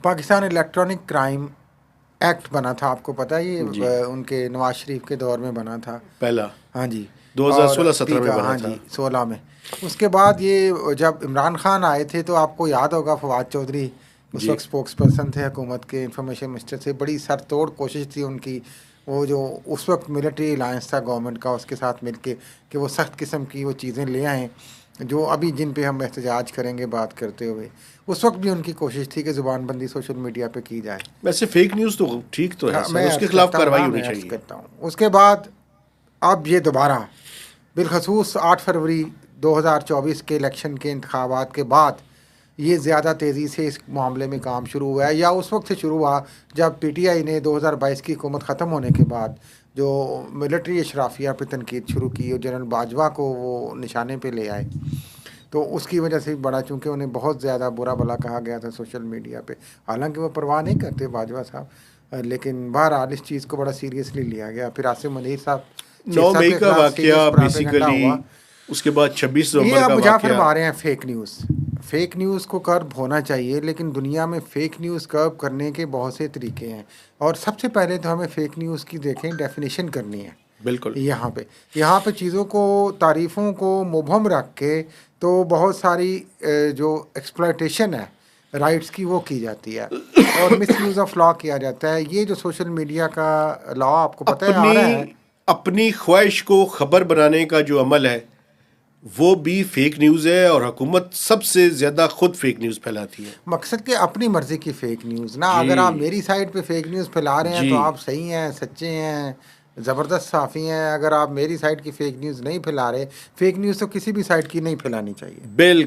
Pakistan electronic crime act बना था, आपको पता है ये जी। उनके नवाज शरीफ के दौर में बना था। पहला हाँ जी। 2016-17 में बना हाँ था। जी, 16 में। उसके बाद ये जब इमरान खान आए थे तो आपको याद होगा फवाद चौधरी उस जी। वक्त स्पोक्स पर्सन थे हुकूमत के, इंफॉर्मेशन मिनिस्टर थे। बड़ी सरतोड़ कोशिश थी उनकी, वो जो उस वक्त मिलिट्री अलायंस था गवर्नमेंट का, उसके साथ मिलके कि वो सख्त किस्म की वो चीज़ें ले आएँ जो अभी जिन पे हम एहतजाज करेंगे बात करते हुए। उस वक्त भी उनकी कोशिश थी कि ज़ुबानबंदी सोशल मीडिया पे की जाए। वैसे फेक न्यूज़ तो ठीक तो है हाँ, सर, मैं उसके अर्ज़ खिलाफ करता हूँ कार्रवाई ना, होनी मैं अर्ज़ चाहिए। करता हूँ। उसके बाद अब ये दोबारा बिलखसूस 8 फरवरी 2024 के इलेक्शन के इंतखाबात के बाद ये ज़्यादा तेज़ी से इस मामले में काम शुरू हुआ है, या उस वक्त से शुरू हुआ जब पीटीआई ने 2022 की हुकूमत ख़त्म होने के बाद जो मिलिट्री अशराफिया पे तनकीद शुरू की और जनरल बाजवा को वो निशाने पे ले आए, तो उसकी वजह से भी बड़ा, चूँकि उन्हें बहुत ज़्यादा बुरा भला कहा गया था सोशल मीडिया पे। हालांकि वो परवाह नहीं करते बाजवा साहब, लेकिन बहरहाल इस चीज़ को बड़ा सीरियसली लिया गया। फिर आसिम मुनीर साहब 9 6 मई के का खिलाफ सीरियस वाकया प्रोपेगेंडा बेसिकली, हुआ। उसके बाद 26 ये नवंबर का अब जाफर वाकया। मारे हैं फेक न्यूज़। फेक न्यूज़ को कर्ब होना चाहिए, लेकिन दुनिया में फ़ेक न्यूज़ कर्ब करने के बहुत से तरीके हैं, और सबसे पहले तो हमें फ़ेक न्यूज़ की देखें डेफिनेशन करनी है। बिल्कुल। यहाँ पे चीज़ों को, तारीफ़ों को मुबहम रख के तो बहुत सारी जो एक्सप्लॉयटेशन है राइट्स की वो की जाती है और मिस यूज़ ऑफ लॉ किया जाता है। ये जो सोशल मीडिया का लॉ आपको पता है आ अपनी रहा है, अपनी ख्वाहिश को खबर बनाने का जो अमल है वो भी फेक न्यूज़ है, और हुकूमत सबसे ज़्यादा खुद फेक न्यूज़ फैलाती है। मकसद के अपनी मर्ज़ी की फ़ेक न्यूज़ ना। अगर आप जी। मेरी साइड पे फ़ेक न्यूज़ फैला रहे हैं जी। तो आप सही हैं, सच्चे हैं, ज़बरदस्त साफ़ी हैं। अगर आप मेरी साइड की फ़ेक न्यूज़ नहीं फैला रहे, फ़ेक न्यूज़ तो किसी भी साइड की नहीं फैलानी चाहिए। बिल्कुल।